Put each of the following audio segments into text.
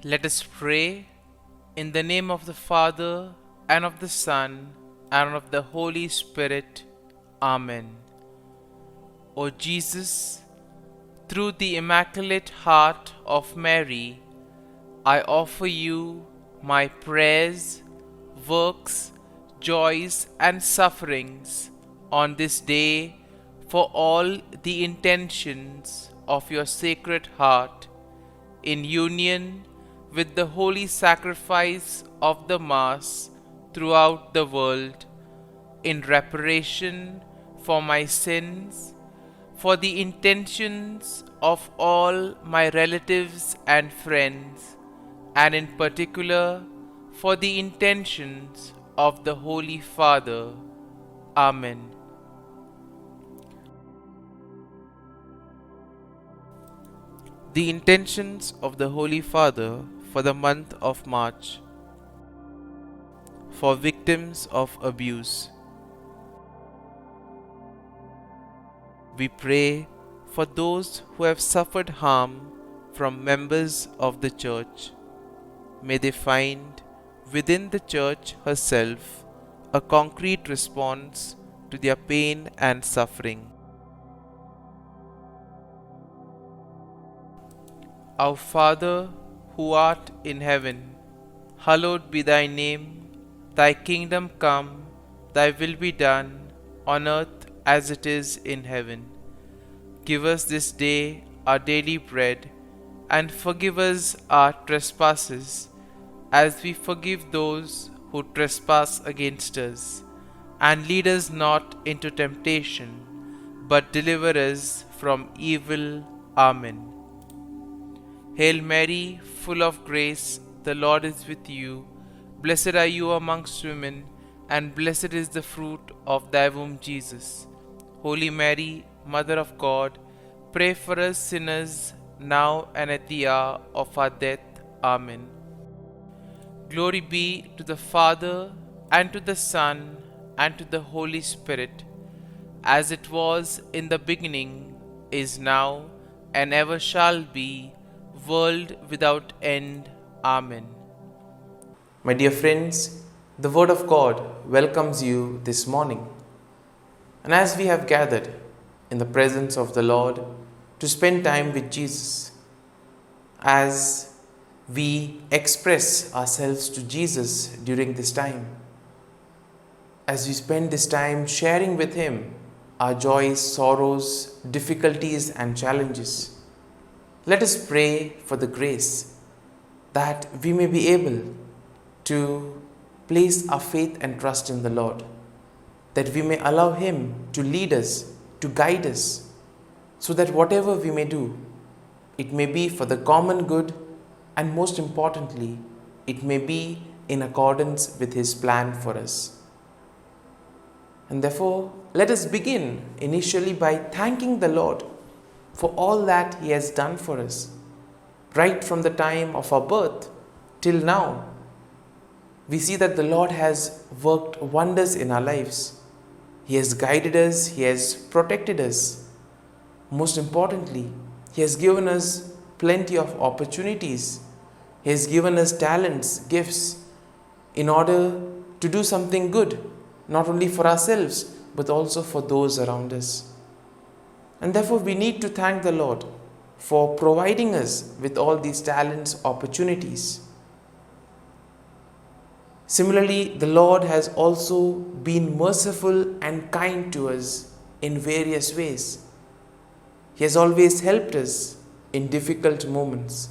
Let us pray in the name of the Father, and of the Son, and of the Holy Spirit. Amen. O Jesus, through the Immaculate Heart of Mary, I offer you my prayers, works, joys, and sufferings on this day for all the intentions of your Sacred Heart, in union with the holy sacrifice of the Mass throughout the world, in reparation for my sins, for the intentions of all my relatives and friends, and in particular for the intentions of the Holy Father. Amen. The intentions of the Holy Father for the month of March. For victims of abuse. We pray for those who have suffered harm from members of the Church. May they find within the Church herself a concrete response to their pain and suffering. Our Father, who art in heaven, hallowed be thy name. Thy kingdom come, thy will be done, on earth as it is in heaven. Give us this day our daily bread, and forgive us our trespasses, as we forgive those who trespass against us. And lead us not into temptation, but deliver us from evil. Amen. Hail Mary, full of grace, the Lord is with you. Blessed are you amongst women, and blessed is the fruit of thy womb, Jesus. Holy Mary, Mother of God, pray for us sinners, now and at the hour of our death. Amen. Glory be to the Father, and to the Son, and to the Holy Spirit, as it was in the beginning, is now, and ever shall be, world without end. Amen. My dear friends, the Word of God welcomes you this morning. And as we have gathered in the presence of the Lord to spend time with Jesus, as we express ourselves to Jesus during this time, as we spend this time sharing with Him our joys, sorrows, difficulties, and challenges, let us pray for the grace that we may be able to place our faith and trust in the Lord, that we may allow Him to lead us, to guide us, so that whatever we may do, it may be for the common good, and most importantly, it may be in accordance with His plan for us. And therefore, let us begin initially by thanking the Lord for all that He has done for us, right from the time of our birth till now. We see that the Lord has worked wonders in our lives. He has guided us, He has protected us. Most importantly, He has given us plenty of opportunities. He has given us talents, gifts, in order to do something good, not only for ourselves, but also for those around us. And therefore, we need to thank the Lord for providing us with all these talents, opportunities. Similarly, the Lord has also been merciful and kind to us in various ways. He has always helped us in difficult moments.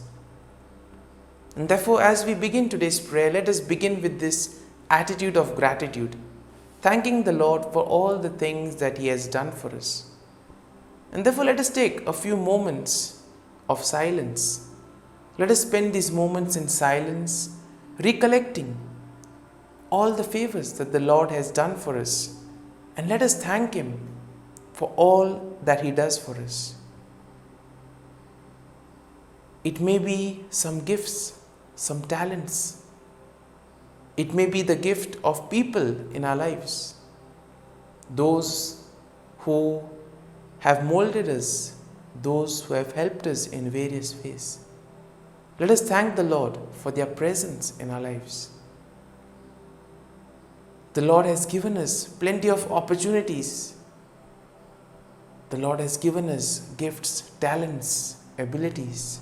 And therefore, as we begin today's prayer, let us begin with this attitude of gratitude, thanking the Lord for all the things that He has done for us. And therefore, let us take a few moments of silence. Let us spend these moments in silence, recollecting all the favors that the Lord has done for us, and let us thank Him for all that He does for us. It may be some gifts, some talents. It may be the gift of people in our lives, those who have molded us, those who have helped us in various ways. Let us thank the Lord for their presence in our lives. The Lord has given us plenty of opportunities. The Lord has given us gifts, talents, abilities.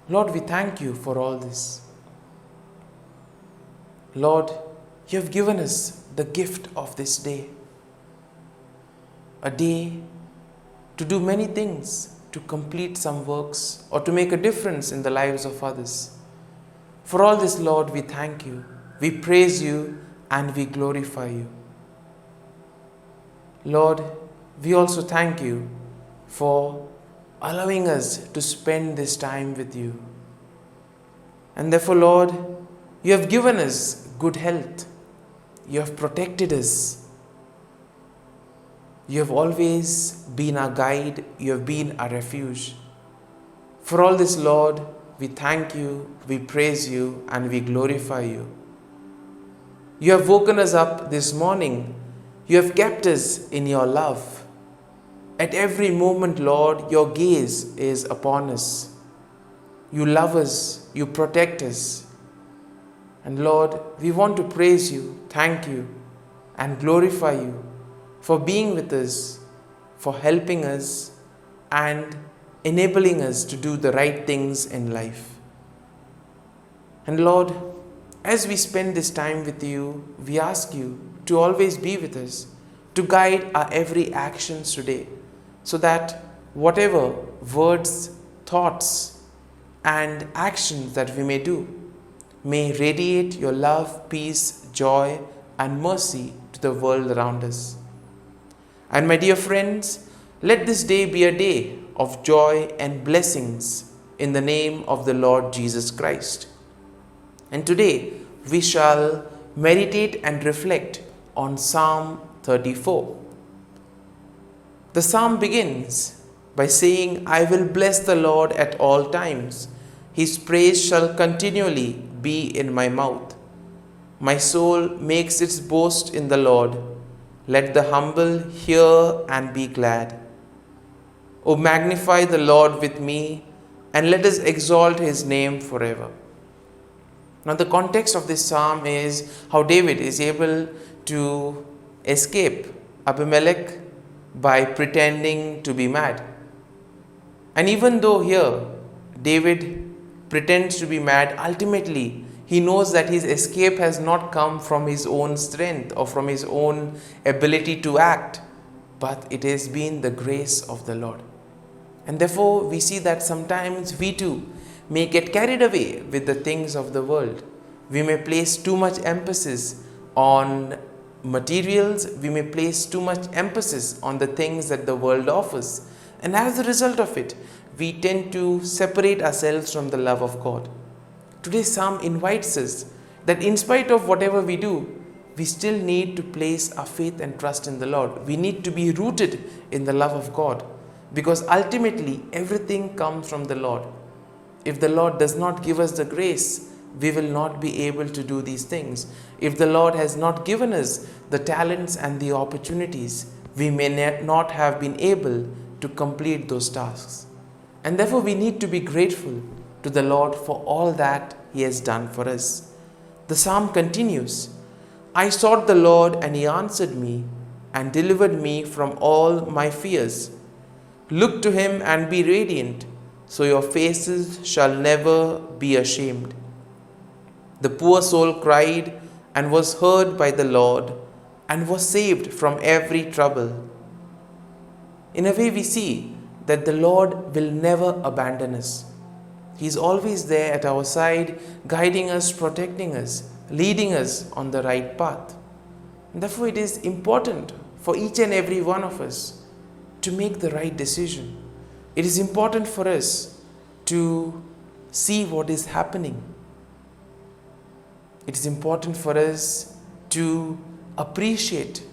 Lord, we thank you for all this. Lord, you have given us the gift of this day. A day to do many things, to complete some works, or to make a difference in the lives of others. For all this, Lord, we thank you. We praise you and we glorify you. Lord, we also thank you for allowing us to spend this time with you. And therefore, Lord, you have given us good health. You have protected us. You have always been our guide. You have been our refuge. For all this, Lord, we thank you, we praise you, and we glorify you. You have woken us up this morning. You have kept us in your love. At every moment, Lord, your gaze is upon us. You love us, you protect us. And Lord, we want to praise you, thank you, and glorify you for being with us, for helping us, and enabling us to do the right things in life. And Lord, as we spend this time with you, we ask you to always be with us, to guide our every actions today, so that whatever words, thoughts, and actions that we may do may radiate your love, peace, joy, and mercy to the world around us. And my dear friends, let this day be a day of joy and blessings in the name of the Lord Jesus Christ. And today we shall meditate and reflect on Psalm 34. The psalm begins by saying, I will bless the Lord at all times. His praise shall continually be in my mouth. My soul makes its boast in the Lord. Let the humble hear and be glad. O magnify the Lord with me, and let us exalt his name forever. Now the context of this psalm is how David is able to escape Abimelech by pretending to be mad. And even though here David pretends to be mad, ultimately he knows that his escape has not come from his own strength or from his own ability to act, but it has been the grace of the Lord. And therefore we see that sometimes we too may get carried away with the things of the world. We may place too much emphasis on materials, we may place too much emphasis on the things that the world offers. And as a result of it, we tend to separate ourselves from the love of God. Today's psalm invites us that in spite of whatever we do, we still need to place our faith and trust in the Lord. We need to be rooted in the love of God, because ultimately everything comes from the Lord. If the Lord does not give us the grace, we will not be able to do these things. If the Lord has not given us the talents and the opportunities, we may not have been able to complete those tasks. And therefore we need to be grateful to the Lord for all that he has done for us. The psalm continues, I sought the Lord and he answered me and delivered me from all my fears. Look to him and be radiant, so your faces shall never be ashamed. The poor soul cried and was heard by the Lord and was saved from every trouble. In a way, we see that the Lord will never abandon us. He is always there at our side, guiding us, protecting us, leading us on the right path. And therefore, it is important for each and every one of us to make the right decision. It is important for us to see what is happening. It is important for us to appreciate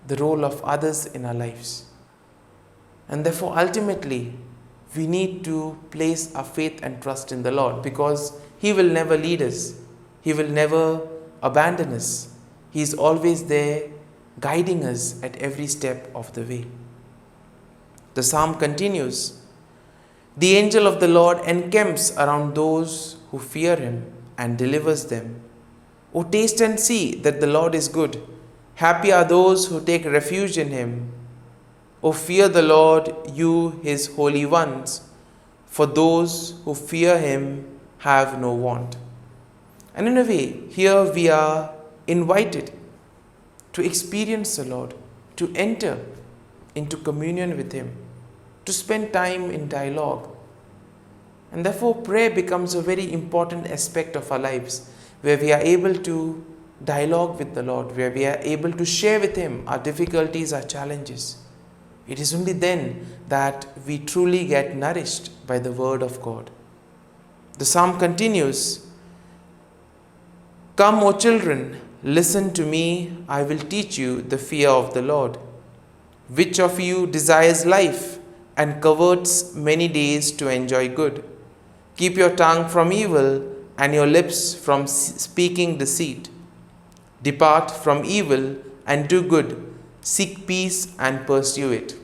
the role of others in our lives. And therefore, ultimately, we need to place our faith and trust in the Lord, because he will never lead us. He will never abandon us. He is always there guiding us at every step of the way. The psalm continues, The angel of the Lord encamps around those who fear him and delivers them. O taste and see that the Lord is good. Happy are those who take refuge in him. O fear the Lord, you his holy ones, for those who fear him have no want. And in a way, here we are invited to experience the Lord, to enter into communion with him, to spend time in dialogue. And therefore, prayer becomes a very important aspect of our lives, where we are able to dialogue with the Lord, where we are able to share with him our difficulties, our challenges. It is only then that we truly get nourished by the word of God. The psalm continues, "Come, O children, listen to me, I will teach you the fear of the Lord. Which of you desires life and covets many days to enjoy good? Keep your tongue from evil and your lips from speaking deceit. Depart from evil and do good. Seek peace and pursue it."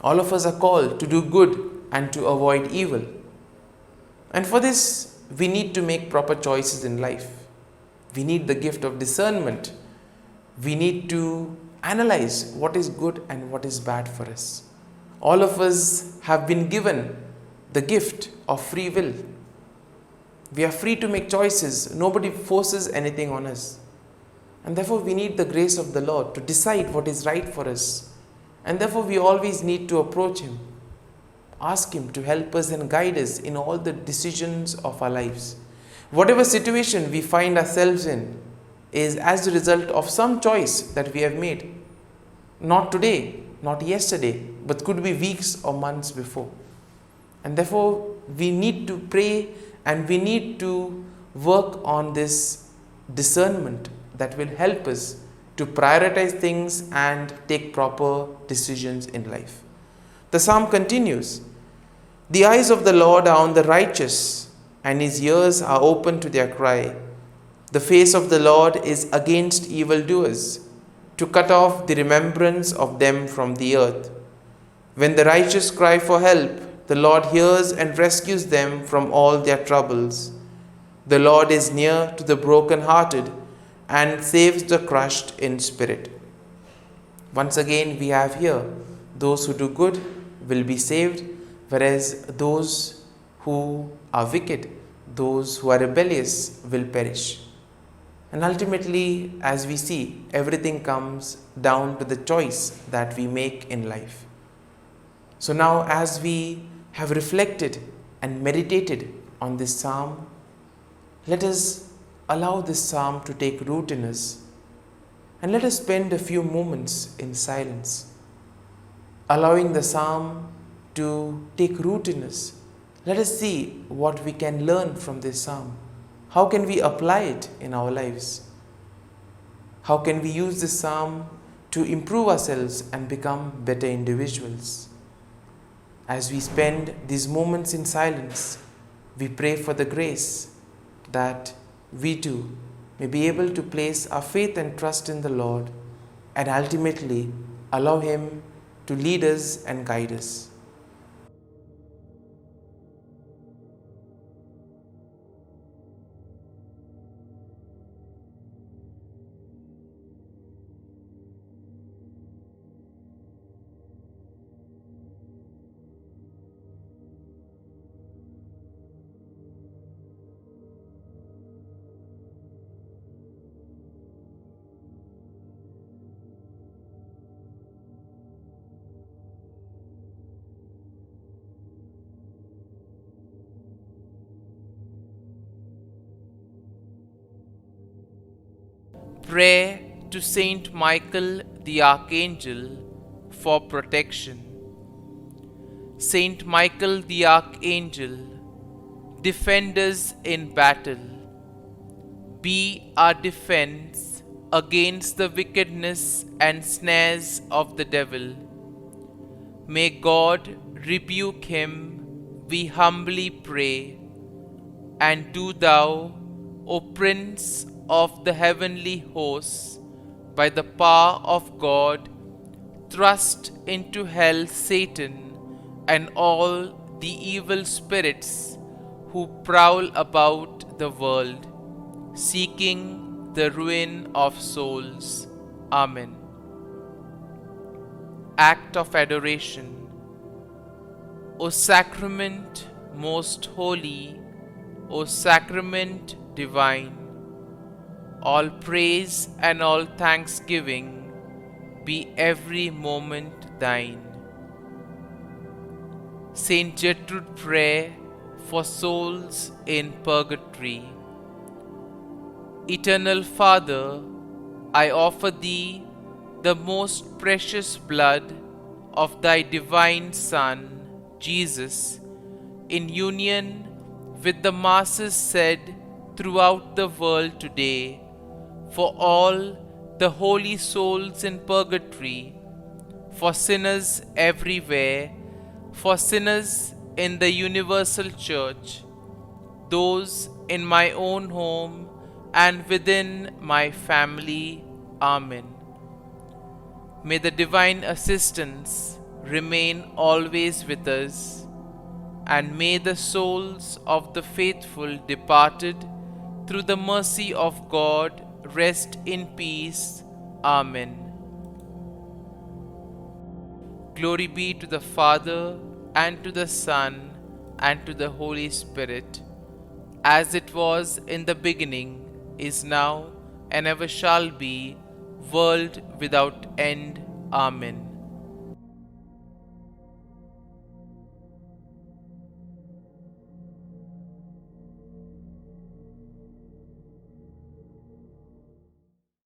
All of us are called to do good and to avoid evil. And for this, we need to make proper choices in life. We need the gift of discernment. We need to analyze what is good and what is bad for us. All of us have been given the gift of free will. We are free to make choices. Nobody forces anything on us. And therefore, we need the grace of the Lord to decide what is right for us. And therefore, we always need to approach him, ask him to help us and guide us in all the decisions of our lives. Whatever situation we find ourselves in is as a result of some choice that we have made. Not today, not yesterday, but could be weeks or months before. And therefore, we need to pray and we need to work on this discernment that will help us to prioritize things and take proper decisions in life. The psalm continues, "The eyes of the Lord are on the righteous, and his ears are open to their cry. The face of the Lord is against evildoers, to cut off the remembrance of them from the earth. When the righteous cry for help, the Lord hears and rescues them from all their troubles. The Lord is near to the brokenhearted and saves the crushed in spirit." Once again, we have here, those who do good will be saved, whereas those who are wicked, those who are rebellious, will perish. And ultimately, as we see, everything comes down to the choice that we make in life. So now, as we have reflected and meditated on this psalm, let us allow this psalm to take root in us, and let us spend a few moments in silence, allowing the psalm to take root in us. Let us see what we can learn from this psalm. How can we apply it in our lives? How can we use this psalm to improve ourselves and become better individuals? As we spend these moments in silence, we pray for the grace that we too may be able to place our faith and trust in the Lord and ultimately allow him to lead us and guide us. Prayer to Saint Michael the Archangel for protection. Saint Michael the Archangel, defend us in battle. Be our defense against the wickedness and snares of the devil. May God rebuke him, we humbly pray. And do thou, O Prince of the heavenly hosts, by the power of God, thrust into hell Satan and all the evil spirits who prowl about the world, seeking the ruin of souls. Amen. Act of Adoration. O Sacrament most holy, O Sacrament divine, all praise and all thanksgiving be every moment thine. Saint Gertrude Prayer for souls in purgatory. Eternal Father, I offer Thee the most precious blood of Thy divine Son, Jesus, in union with the masses said throughout the world today, for all the holy souls in purgatory, for sinners everywhere, for sinners in the universal church, those in my own home and within my family. Amen. May the divine assistance remain always with us, and may the souls of the faithful departed through the mercy of God rest in peace. Amen. Glory be to the Father, and to the Son, and to the Holy Spirit, as it was in the beginning, is now, and ever shall be, world without end. Amen.